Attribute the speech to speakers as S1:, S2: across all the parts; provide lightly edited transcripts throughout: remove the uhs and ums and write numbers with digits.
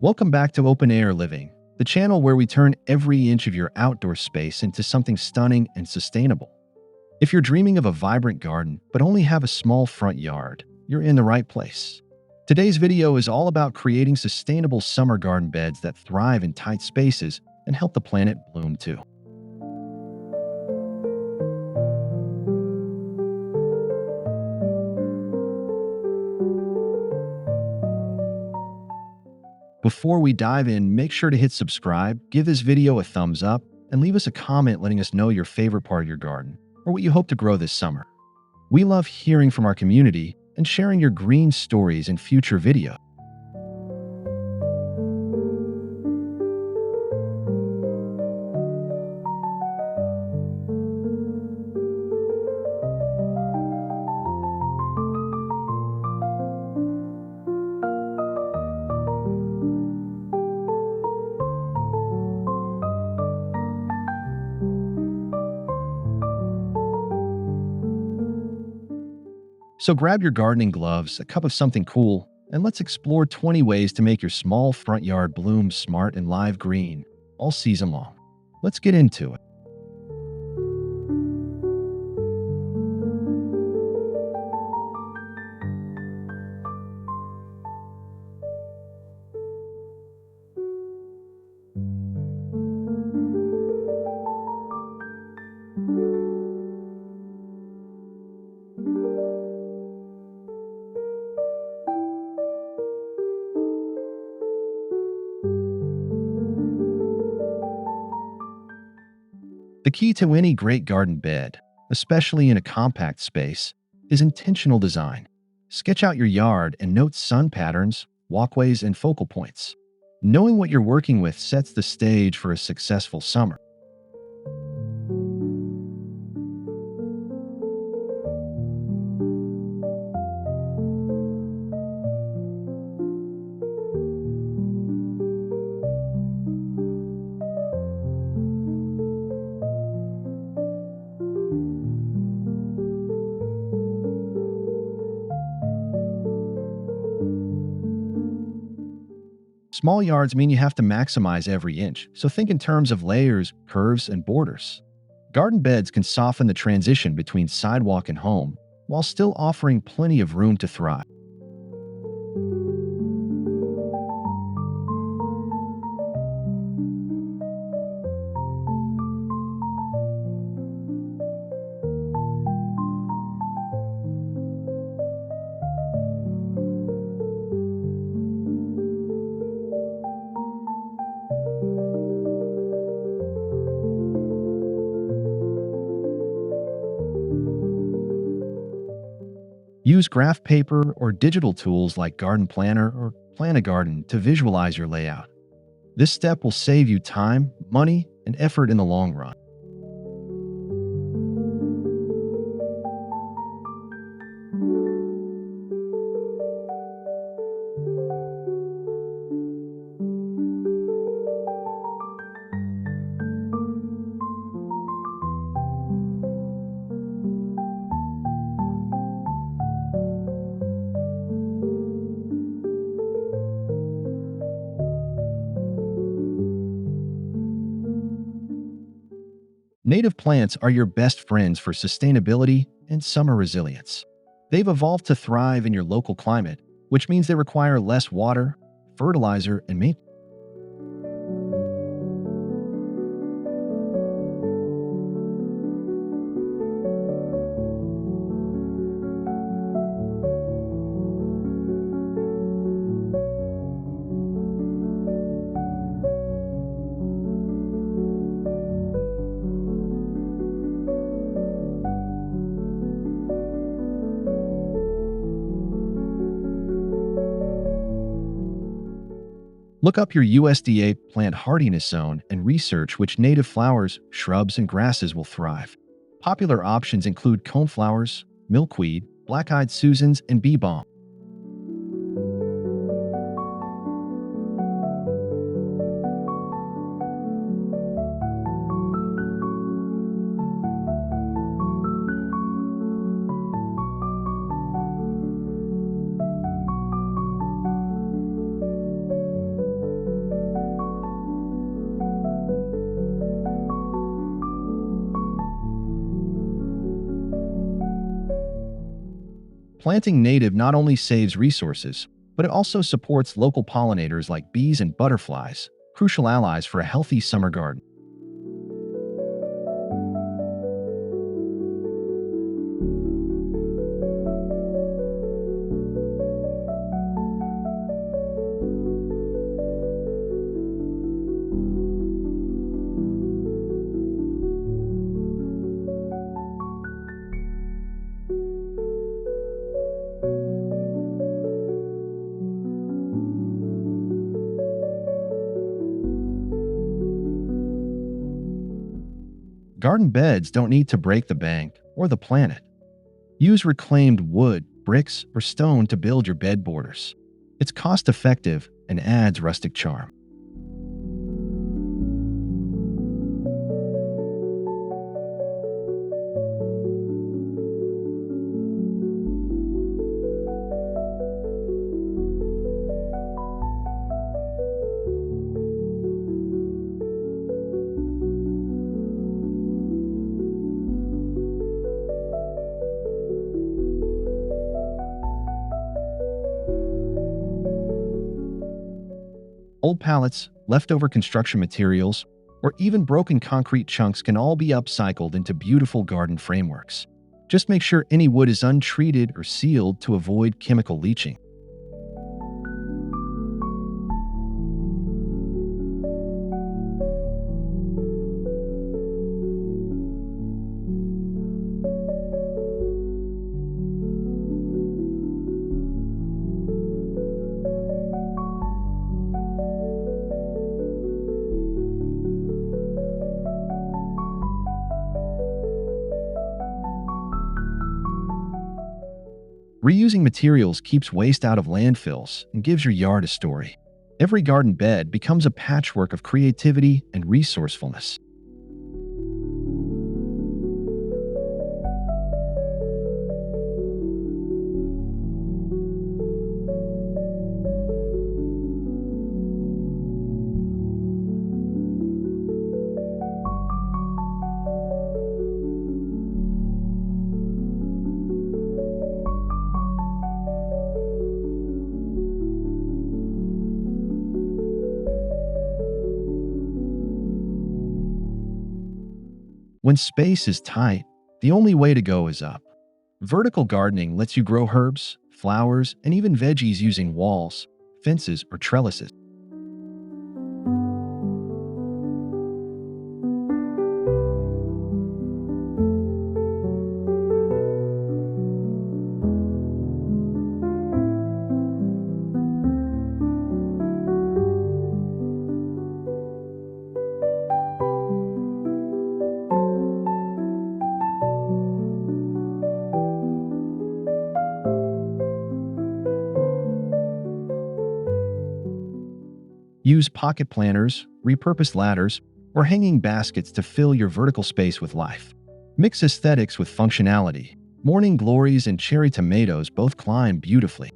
S1: Welcome back to Open Air Living, the channel where we turn every inch of your outdoor space into something stunning and sustainable. If you're dreaming of a vibrant garden but only have a small front yard, you're in the right place. Today's video is all about creating sustainable summer garden beds that thrive in tight spaces and help the planet bloom too. Before we dive in, make sure to hit subscribe, give this video a thumbs up, and leave us a comment letting us know your favorite part of your garden or what you hope to grow this summer. We love hearing from our community and sharing your green stories in future videos. So grab your gardening gloves, a cup of something cool, and let's explore 20 ways to make your small front yard bloom smart and live green all season long. Let's get into it. The key to any great garden bed, especially in a compact space, is intentional design. Sketch out your yard and note sun patterns, walkways, and focal points. Knowing what you're working with sets the stage for a successful summer. Small yards mean you have to maximize every inch, so think in terms of layers, curves, and borders. Garden beds can soften the transition between sidewalk and home, while still offering plenty of room to thrive. Use graph paper or digital tools like Garden Planner or Plan a Garden to visualize your layout. This step will save you time, money, and effort in the long run. Native plants are your best friends for sustainability and summer resilience. They've evolved to thrive in your local climate, which means they require less water, fertilizer, and maintenance. Look up your USDA plant hardiness zone and research which native flowers, shrubs, and grasses will thrive. Popular options include coneflowers, milkweed, black-eyed Susans, and bee balm. Planting native not only saves resources, but it also supports local pollinators like bees and butterflies, crucial allies for a healthy summer garden. Garden beds don't need to break the bank or the planet. Use reclaimed wood, bricks, or stone to build your bed borders. It's cost effective and adds rustic charm. Old pallets, leftover construction materials, or even broken concrete chunks can all be upcycled into beautiful garden frameworks. Just make sure any wood is untreated or sealed to avoid chemical leaching. Reusing materials keeps waste out of landfills and gives your yard a story. Every garden bed becomes a patchwork of creativity and resourcefulness. When space is tight, the only way to go is up. Vertical gardening lets you grow herbs, flowers, and even veggies using walls, fences, or trellises. Use pocket planters, repurposed ladders, or hanging baskets to fill your vertical space with life. Mix aesthetics with functionality. Morning glories and cherry tomatoes both climb beautifully.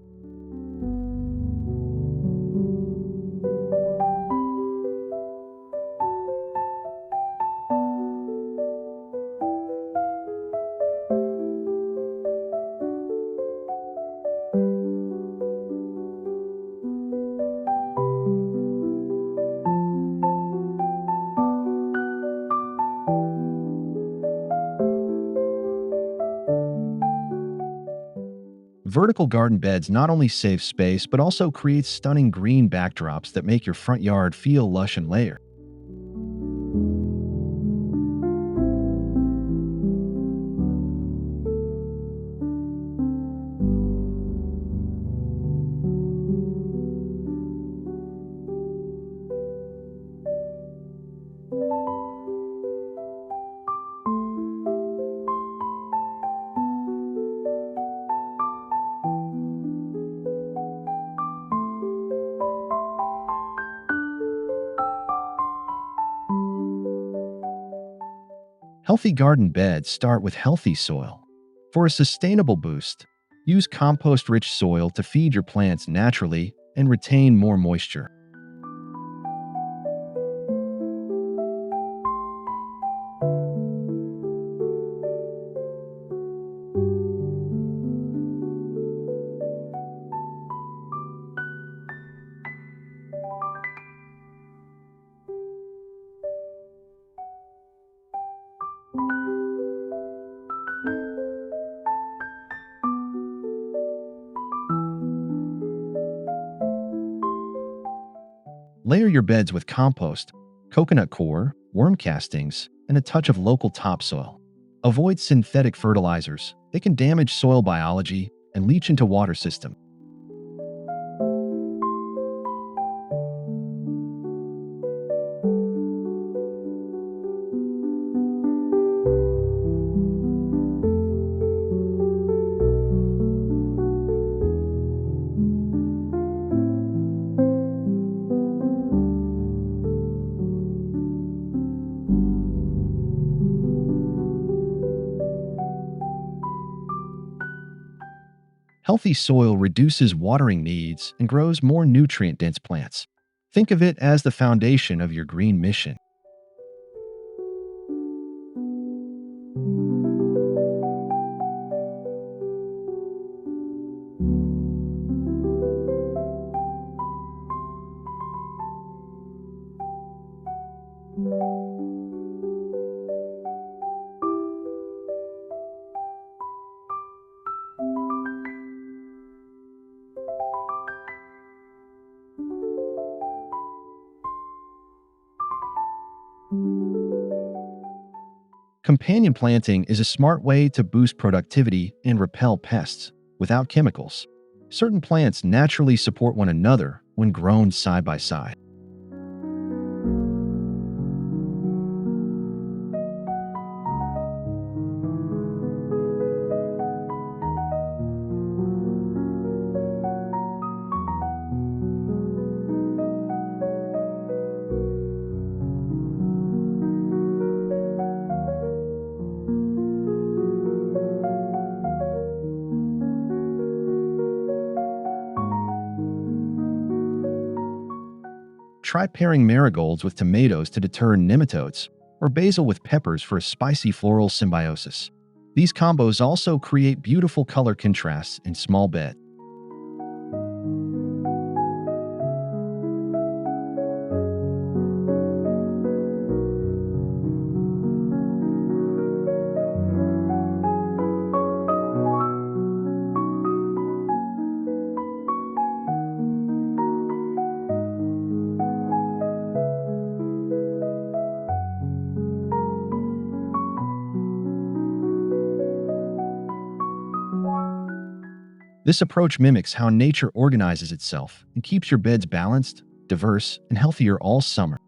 S1: Vertical garden beds not only save space but also create stunning green backdrops that make your front yard feel lush and layered. Healthy garden beds start with healthy soil. For a sustainable boost, use compost-rich soil to feed your plants naturally and retain more moisture. Layer your beds with compost, coconut coir, worm castings, and a touch of local topsoil. Avoid synthetic fertilizers. They can damage soil biology and leach into water system. Healthy soil reduces watering needs and grows more nutrient-dense plants. Think of it as the foundation of your green mission. Companion planting is a smart way to boost productivity and repel pests without chemicals. Certain plants naturally support one another when grown side by side. Try pairing marigolds with tomatoes to deter nematodes, or basil with peppers for a spicy floral symbiosis. These combos also create beautiful color contrasts in small beds. This approach mimics how nature organizes itself and keeps your beds balanced, diverse, and healthier all summer.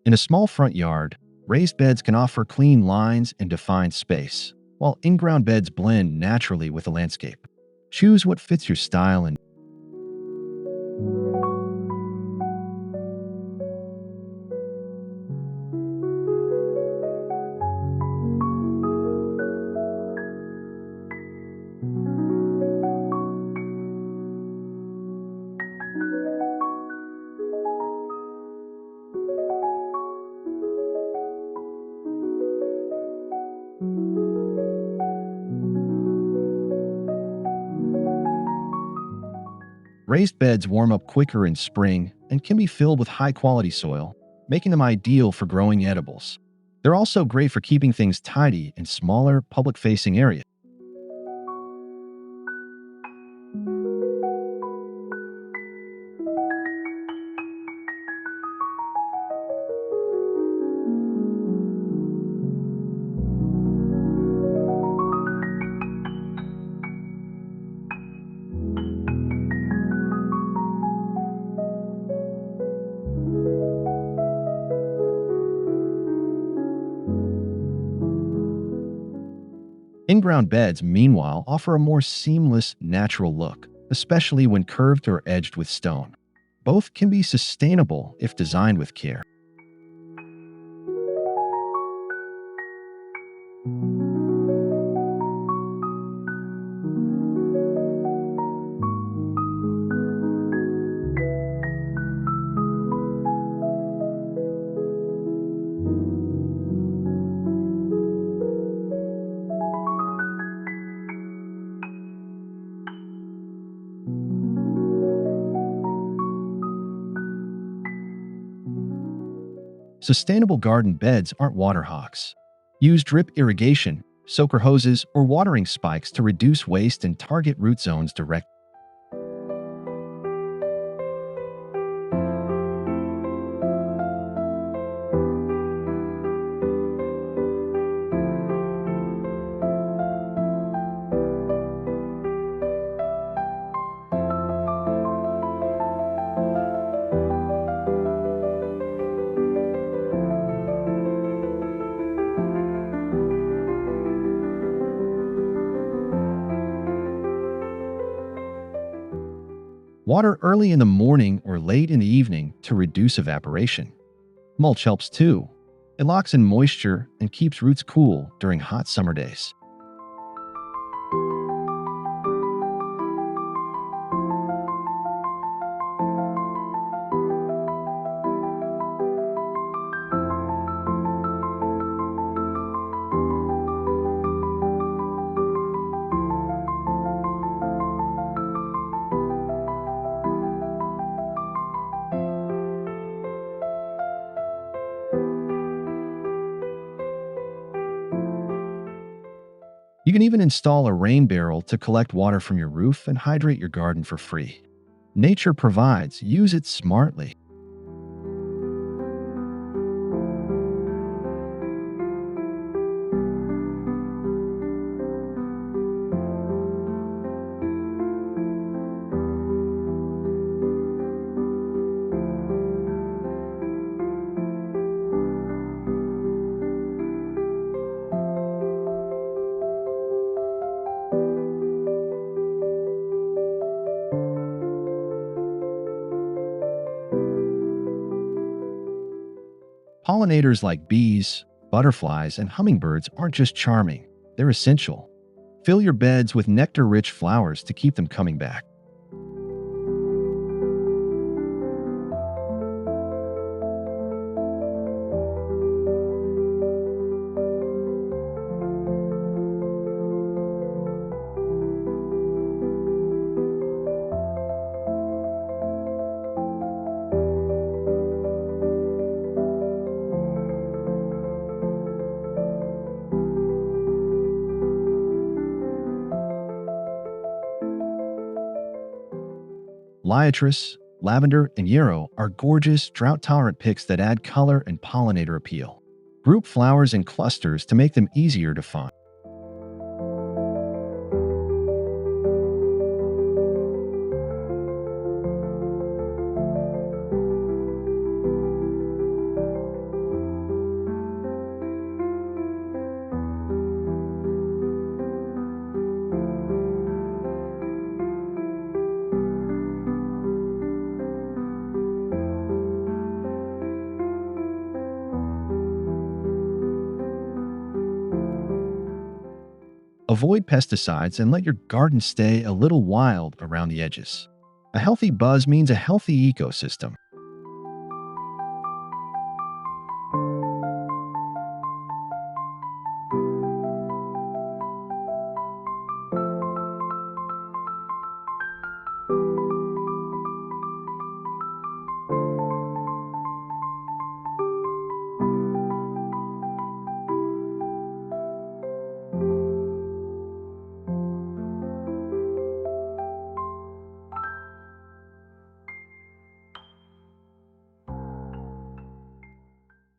S1: In a small front yard, raised beds can offer clean lines and defined space, while in-ground beds blend naturally with the landscape. Choose what fits your style and raised beds warm up quicker in spring and can be filled with high-quality soil, making them ideal for growing edibles. They're also great for keeping things tidy in smaller, public-facing areas. In-ground beds, meanwhile, offer a more seamless, natural look, especially when curved or edged with stone. Both can be sustainable if designed with care. Sustainable garden beds aren't water hogs. Use drip irrigation, soaker hoses, or watering spikes to reduce waste and target root zones directly. Water early in the morning or late in the evening to reduce evaporation. Mulch helps too. It locks in moisture and keeps roots cool during hot summer days. You can even install a rain barrel to collect water from your roof and hydrate your garden for free. Nature provides, use it smartly. Pollinators like bees, butterflies, and hummingbirds aren't just charming, they're essential. Fill your beds with nectar-rich flowers to keep them coming back. Liatris, lavender, and yarrow are gorgeous, drought-tolerant picks that add color and pollinator appeal. Group flowers in clusters to make them easier to find. Avoid pesticides and let your garden stay a little wild around the edges. A healthy buzz means a healthy ecosystem.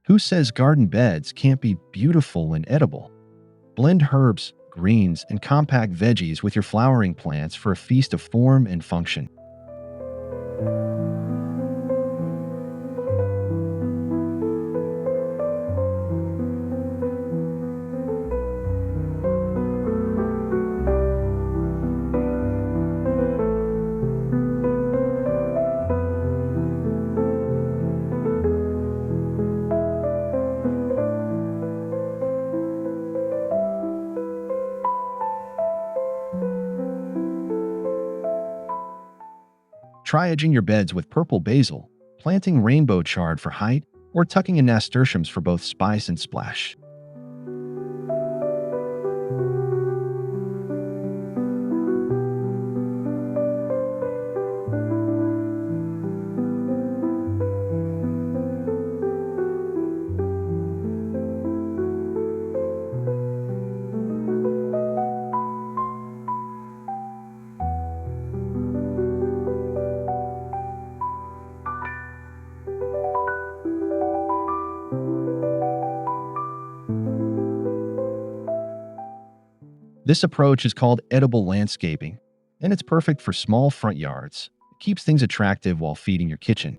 S1: Who says garden beds can't be beautiful and edible? Blend herbs, greens, and compact veggies with your flowering plants for a feast of form and function. Try edging your beds with purple basil, planting rainbow chard for height, or tucking in nasturtiums for both spice and splash. This approach is called edible landscaping, and it's perfect for small front yards. It keeps things attractive while feeding your kitchen.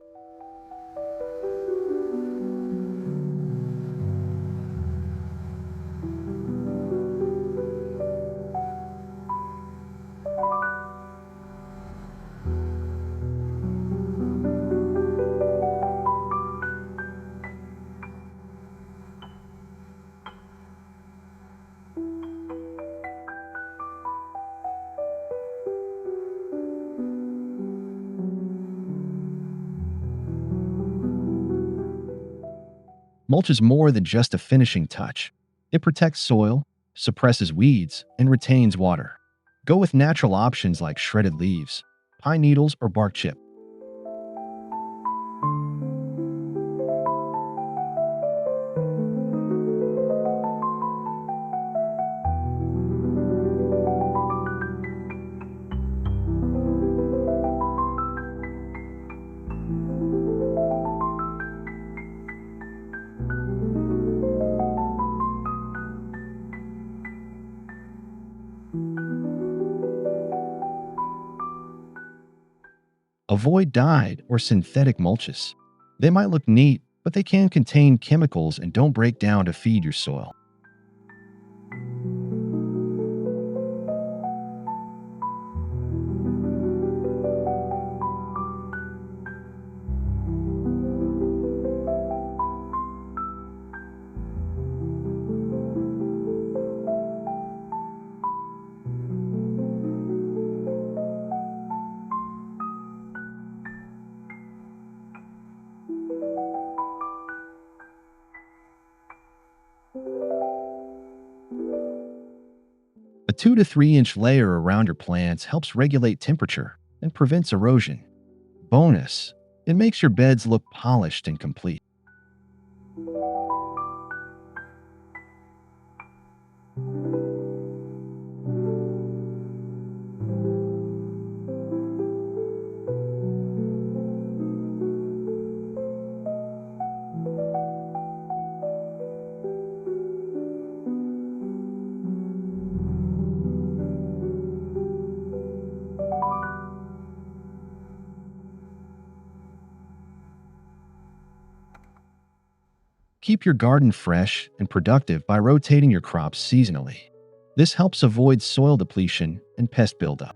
S1: Mulch is more than just a finishing touch. It protects soil, suppresses weeds, and retains water. Go with natural options like shredded leaves, pine needles, or bark chip. Avoid dyed or synthetic mulches. They might look neat, but they can contain chemicals and don't break down to feed your soil. A 2 to 3 inch layer around your plants helps regulate temperature and prevents erosion. Bonus, it makes your beds look polished and complete. Keep your garden fresh and productive by rotating your crops seasonally. This helps avoid soil depletion and pest buildup.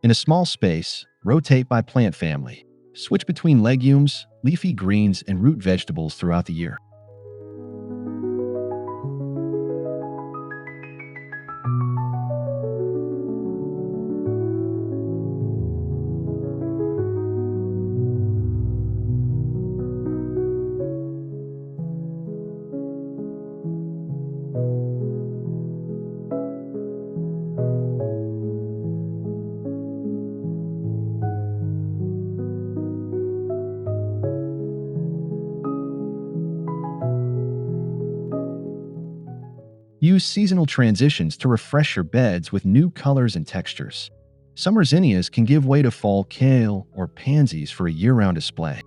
S1: In a small space, rotate by plant family. Switch between legumes, leafy greens, and root vegetables throughout the year. Use seasonal transitions to refresh your beds with new colors and textures. Summer zinnias can give way to fall kale or pansies for a year-round display.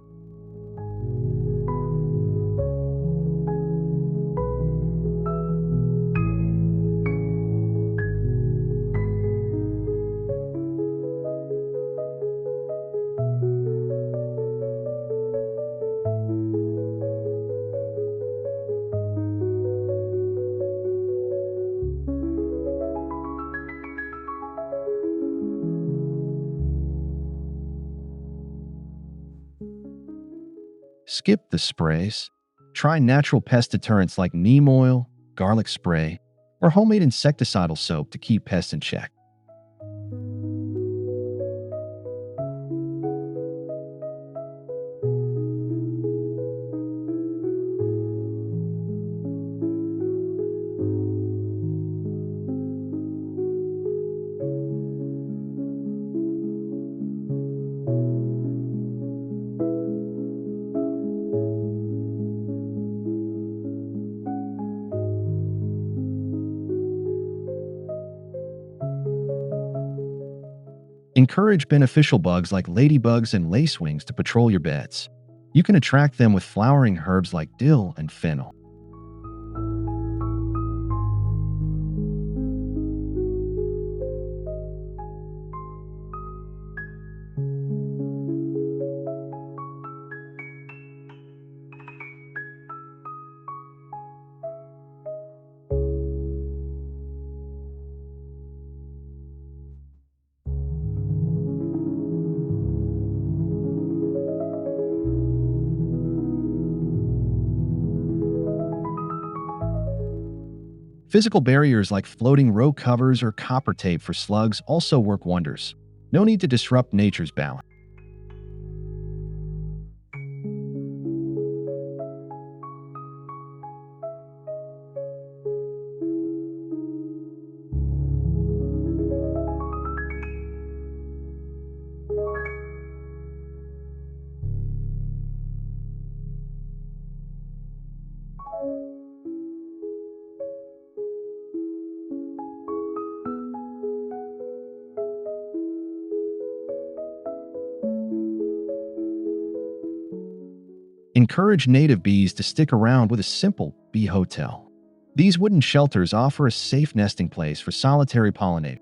S1: Skip the sprays. Try natural pest deterrents like neem oil, garlic spray, or homemade insecticidal soap to keep pests in check. Encourage beneficial bugs like ladybugs and lacewings to patrol your beds. You can attract them with flowering herbs like dill and fennel. Physical barriers like floating row covers or copper tape for slugs also work wonders. No need to disrupt nature's balance. Encourage native bees to stick around with a simple bee hotel. These wooden shelters offer a safe nesting place for solitary pollinators.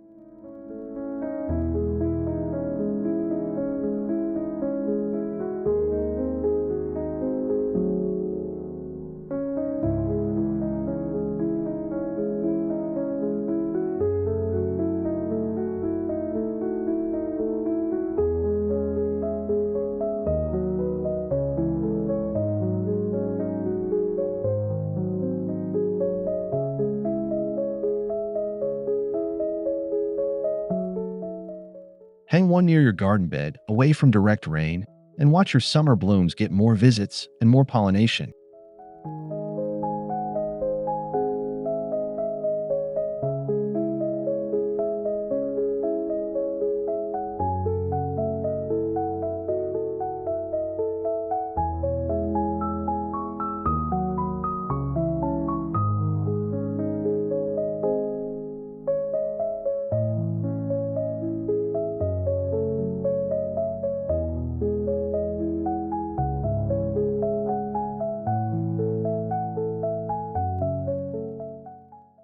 S1: Hang one near your garden bed, away from direct rain, and watch your summer blooms get more visits and more pollination.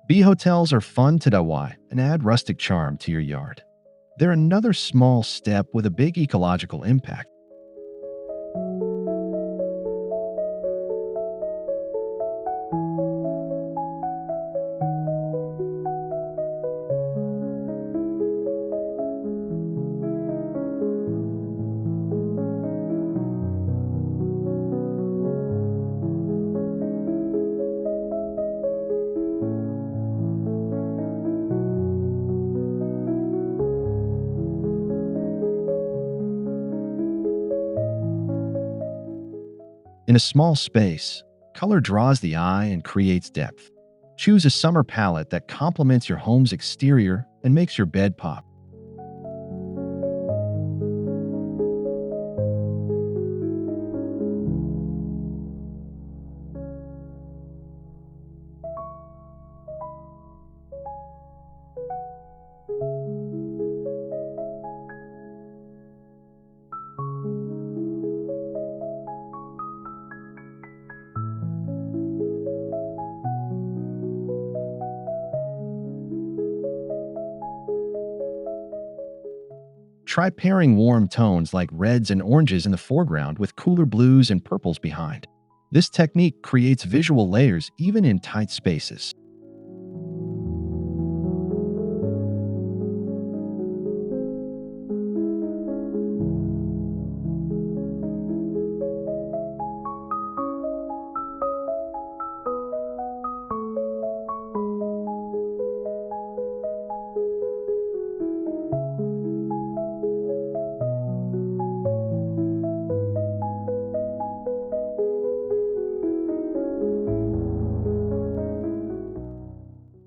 S1: Bee hotels are fun to DIY and add rustic charm to your yard. They're another small step with a big ecological impact. In a small space, color draws the eye and creates depth. Choose a summer palette that complements your home's exterior and makes your bed pop. Try pairing warm tones like reds and oranges in the foreground with cooler blues and purples behind. This technique creates visual layers even in tight spaces.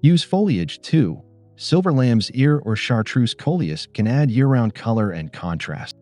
S1: Use foliage too. Silver lamb's ear or chartreuse coleus can add year-round color and contrast.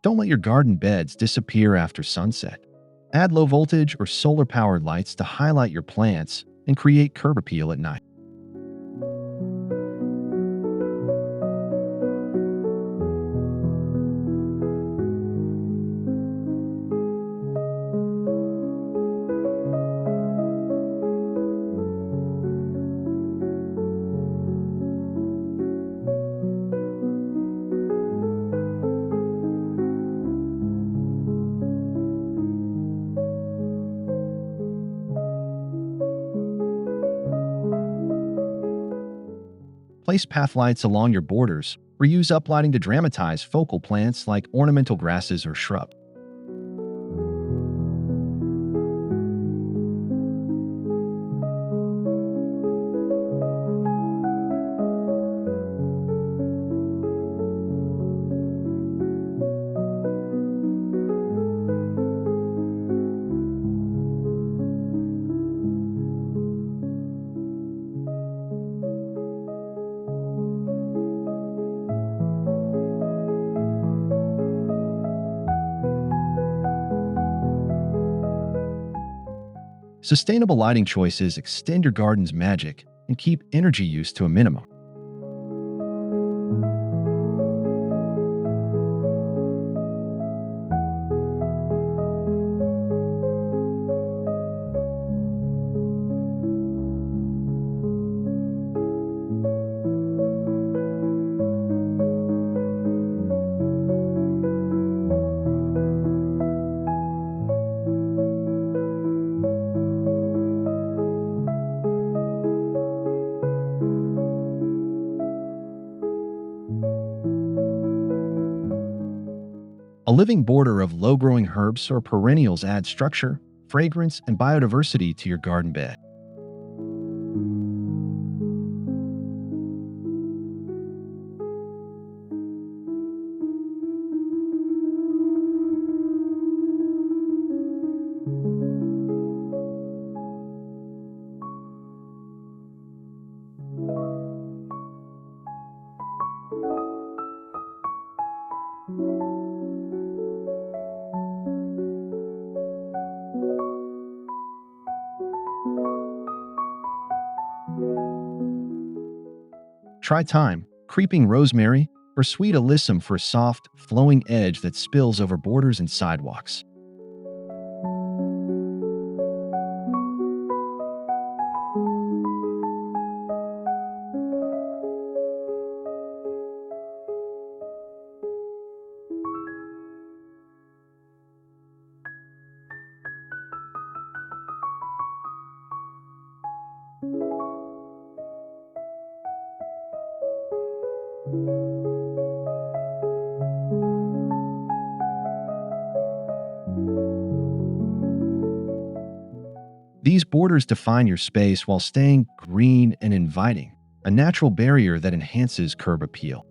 S1: Don't let your garden beds disappear after sunset. Add low voltage or solar powered lights to highlight your plants and create curb appeal at night. Place path lights along your borders or use uplighting to dramatize focal plants like ornamental grasses or shrubs. Sustainable lighting choices extend your garden's magic and keep energy use to a minimum. A living border of low-growing herbs or perennials adds structure, fragrance, and biodiversity to your garden bed. Try thyme, creeping rosemary, or sweet alyssum for a soft, flowing edge that spills over borders and sidewalks. These borders define your space while staying green and inviting, a natural barrier that enhances curb appeal.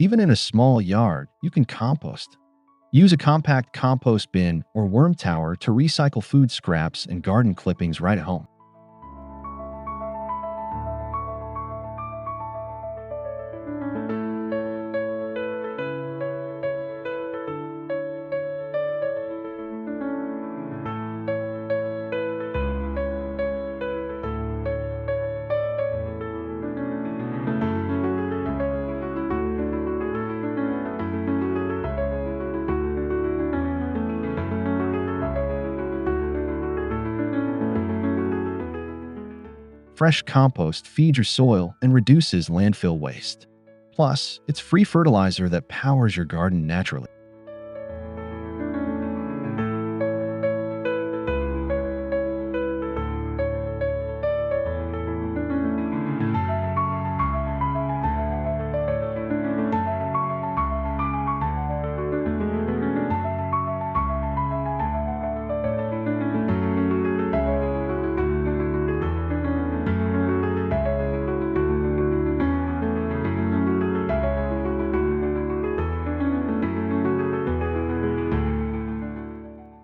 S1: Even in a small yard, you can compost. Use a compact compost bin or worm tower to recycle food scraps and garden clippings right at home. Fresh compost feeds your soil and reduces landfill waste. Plus, it's free fertilizer that powers your garden naturally.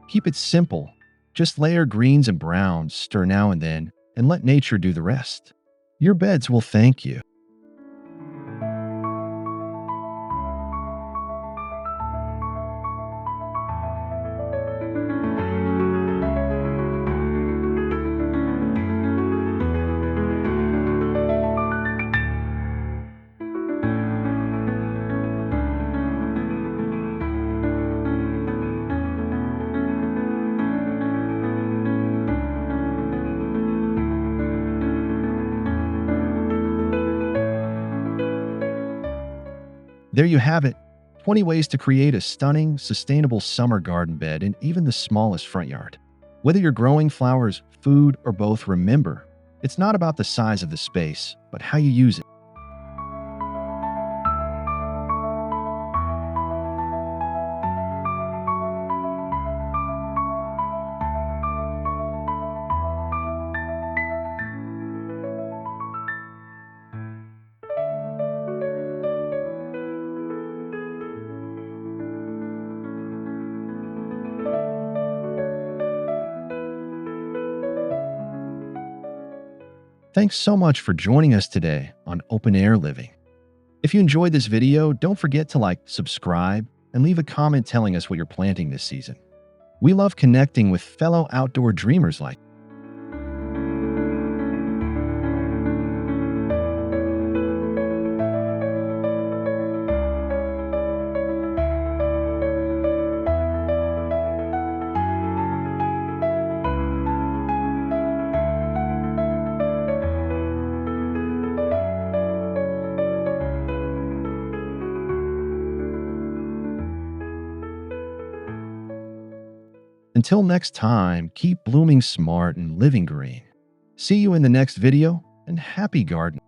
S1: Keep it simple. Just layer greens and browns, stir now and then, and let nature do the rest. Your beds will thank you. There you have it, 20 ways to create a stunning, sustainable summer garden bed in even the smallest front yard. Whether you're growing flowers, food, or both, remember, it's not about the size of the space, but how you use it. Thanks so much for joining us today on Open Air Living. If you enjoyed this video, don't forget to like, subscribe, and leave a comment telling us what you're planting this season. We love connecting with fellow outdoor dreamers like you. Until next time, keep blooming smart and living green. See you in the next video, and happy gardening.